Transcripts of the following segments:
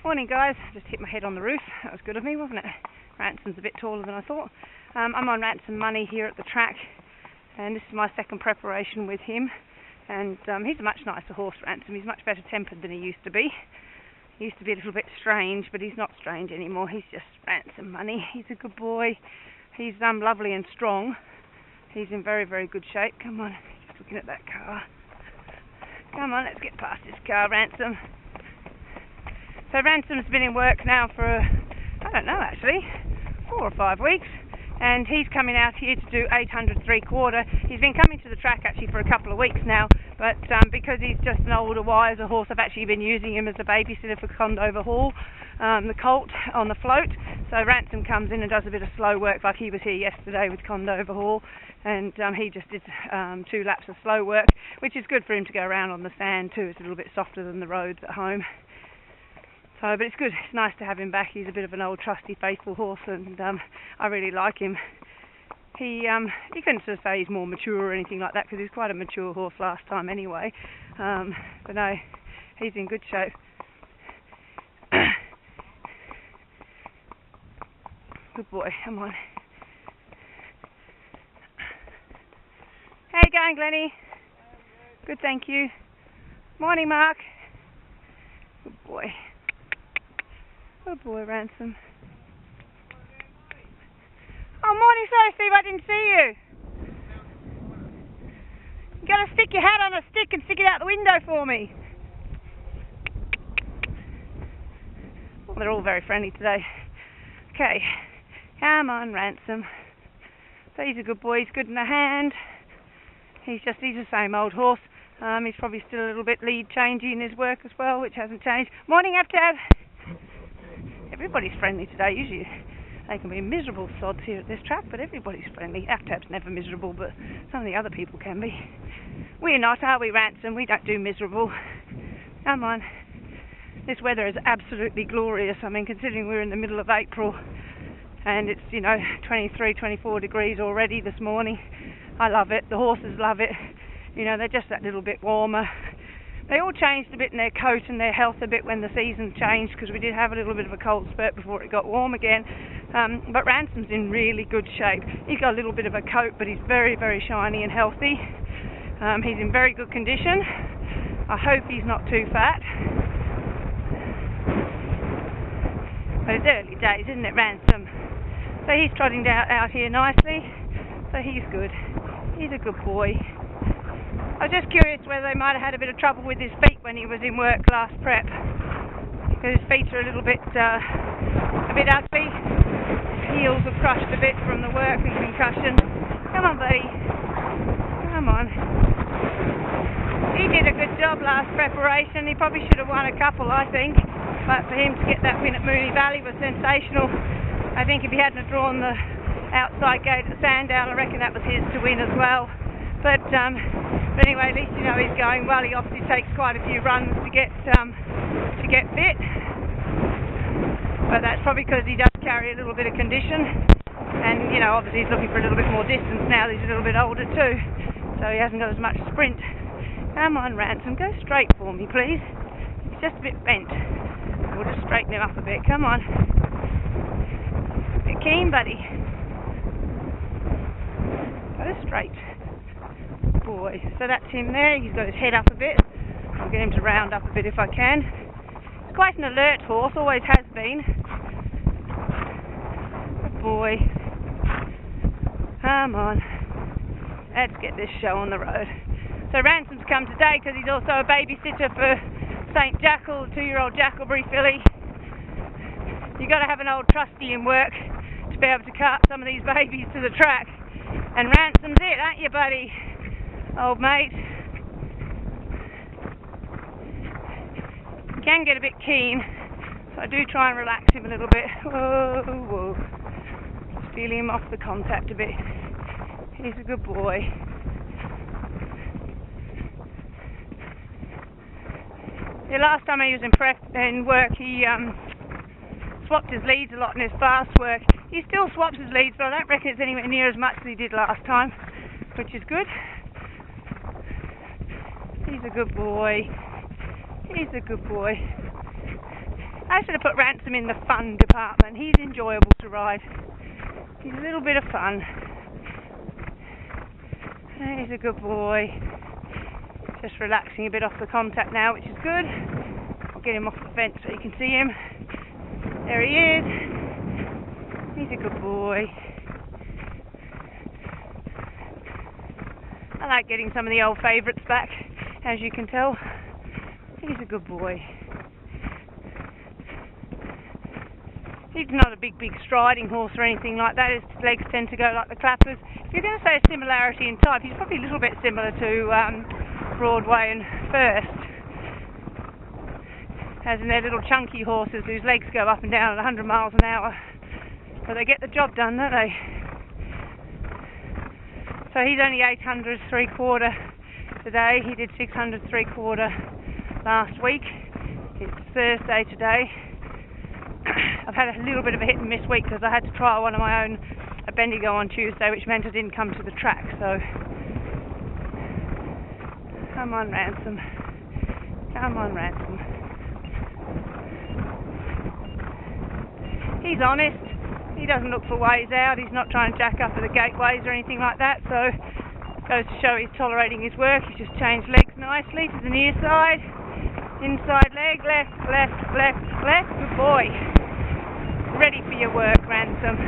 Morning guys, just hit my head on the roof. That was good of me, wasn't it? Ransom's a bit taller than I thought. I'm on Ransom money here at the track, and this is my second preparation with him. And he's a much nicer horse, Ransom. He's much better tempered than he used to be. He used to be a little bit strange, but he's not strange anymore. He's just Ransom money. He's a good boy. He's lovely and strong. He's in very, very good shape. Come on, just looking at that car. Come on, let's get past this car, Ransom. So Ransom's been in work now for, I don't know actually, 4 or 5 weeks. And he's coming out here to do 800 3/4. He's been coming to the track actually for a couple of weeks now, but because he's just an older, wiser horse, I've actually been using him as a babysitter for Condover Hall, the colt on the float. So Ransom comes in and does a bit of slow work, like he was here yesterday with Condover Hall, and he just did 2 laps of slow work, which is good for him to go around on the sand too. It's a little bit softer than the roads at home. So, but it's good. It's nice to have him back. He's a bit of an old, trusty, faithful horse, and I really like him. He couldn't sort of say he's more mature or anything like that, because he's quite a mature horse last time anyway. But no, he's in good shape. Good boy. Come on. How you going, Glennie? Good, thank you. Morning, Mark. Good boy. Good boy, Ransom. Oh, morning, sorry, Steve, I didn't see you. You gotta stick your hat on a stick and stick it out the window for me. Well, they're all very friendly today. Okay, come on, Ransom. So he's a good boy, he's good in the hand. He's the same old horse. He's probably still a little bit lead changey in his work as well, which hasn't changed. Morning, Abtab. Everybody's friendly today. Usually they can be miserable sods here at this track, but everybody's friendly. Abtab's never miserable, but some of the other people can be. We're not, are we, Ransom? We don't do miserable. Come on. This weather is absolutely glorious. I mean, considering we're in the middle of April and it's, 23, 24 degrees already this morning. I love it. The horses love it. They're just that little bit warmer. They all changed a bit in their coat and their health a bit when the season changed, because we did have a little bit of a cold spurt before it got warm again. But Ransom's in really good shape. He's got a little bit of a coat, but he's very, very shiny and healthy. He's in very good condition. I hope he's not too fat. But it's early days, isn't it, Ransom? So he's trotting out here nicely. So he's good. He's a good boy. I was just curious whether they might have had a bit of trouble with his feet when he was in work last prep, because his feet are a bit ugly. His heels have crushed a bit from the work and concussion. Come on, buddy. Come on. He did a good job last preparation. He probably should have won a couple, I think. But for him to get that win at Moonee Valley was sensational. I think if he hadn't have drawn the outside gate at Sandown, I reckon that was his to win as well. But anyway, at least he's going well. He obviously takes quite a few runs to get fit, but that's probably because he does carry a little bit of condition, and obviously he's looking for a little bit more distance now that he's a little bit older too, so he hasn't got as much sprint. Come on, Ransom, go straight for me, please. He's just a bit bent. We'll just straighten him up a bit. Come on, a bit keen, buddy. Go straight. Boy. So that's him there. He's got his head up a bit. I'll get him to round up a bit if I can. He's quite an alert horse, always has been. Good boy. Come on. Let's get this show on the road. So Ransom's come today because he's also a babysitter for St. Jackal, a 2-year-old Jackalbury filly. You've got to have an old trusty in work to be able to cart some of these babies to the track. And Ransom's it, aren't you, buddy? Old mate. He can get a bit keen, so I do try and relax him a little bit. Whoa, whoa. Just feeling him off the contact a bit. He's a good boy. The last time he was in work, he swapped his leads a lot in his fast work. He still swaps his leads, but I don't reckon it's anywhere near as much as he did last time, which is good. He's a good boy. He's a good boy. I should have put Ransom in the fun department. He's enjoyable to ride. He's a little bit of fun. He's a good boy. Just relaxing a bit off the contact now, which is good. I'll get him off the fence so you can see him. There he is. He's a good boy. I like getting some of the old favourites back, as you can tell. He's a good boy. He's not a big striding horse or anything like that. His legs tend to go like the clappers. If you're going to say a similarity in type, he's probably a little bit similar to Broadway and First. As in they're little chunky horses whose legs go up and down at 100 miles an hour. But they get the job done, don't they? So he's only 800 3/4 today. He did 600 3/4 last week. It's Thursday today. I've had a little bit of a hit and miss week because I had to try one of my own at Bendigo on Tuesday, which meant I didn't come to the track. So come on, Ransom. Come on, Ransom. He's honest. He doesn't look for ways out. He's not trying to jack up at the gateways or anything like that. So goes to show he's tolerating his work. He's just changed legs nicely to the near side. Inside leg, left, left, left, left. Good boy. Ready for your work, Ransom.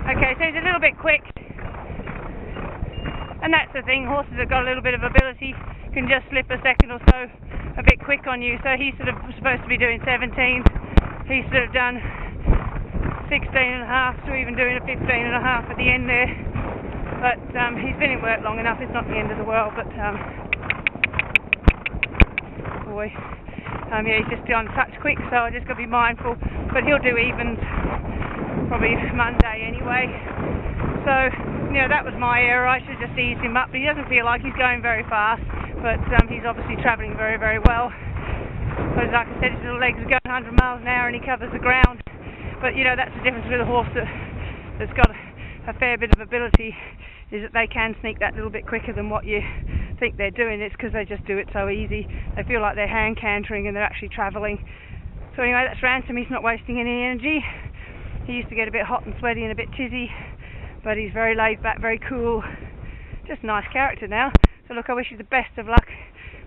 Okay, so he's a little bit quick, and that's the thing, horses that got a little bit of ability can just slip a second or so a bit quick on you. So he's sort of supposed to be doing 17, he's sort of done 16 and a half to even doing a 15 and a half at the end there, but he's been in work long enough, it's not the end of the world. But boy, yeah, he's just done such quick, so I just got to be mindful, but he'll do evens probably Monday anyway. So, you know, that was my error. I should have just eased him up, but he doesn't feel like he's going very fast, but he's obviously travelling very, very well. Because like I said, his little legs are going 100 miles an hour and he covers the ground. But, you know, that's the difference with a horse that's got a fair bit of ability, is that they can sneak that little bit quicker than what you think they're doing. It's because they just do it so easy. They feel like they're hand cantering and they're actually travelling. So anyway, that's Ransom. He's not wasting any energy. He used to get a bit hot and sweaty and a bit tizzy, but he's very laid back, very cool. Just a nice character now. So look, I wish you the best of luck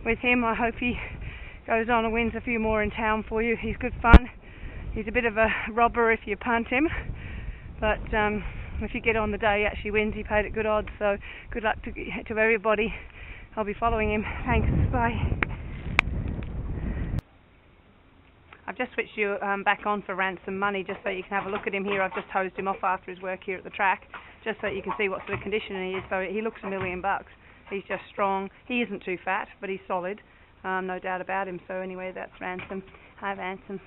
with him. I hope he goes on and wins a few more in town for you. He's good fun. He's a bit of a robber if you punt him, but if you get on the day he actually wins, he paid at good odds. So good luck to everybody. I'll be following him. Thanks. Bye. I've just switched you back on for Ransom Money, just so you can have a look at him here. I've just hosed him off after his work here at the track, just so you can see what sort of condition he is. So he looks $1 million. He's just strong. He isn't too fat, but he's solid. No doubt about him. So anyway, that's Ransom. Hi, Ransom.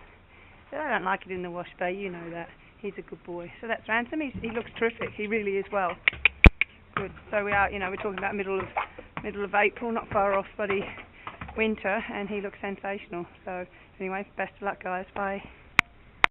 I don't like it in the wash bay, you know that. he's a good boy. So that's Ransom. He looks terrific. He really is well. Good. So we are, we're talking about middle of April, not far off, bloody winter, and he looks sensational. So anyway, best of luck, guys. Bye.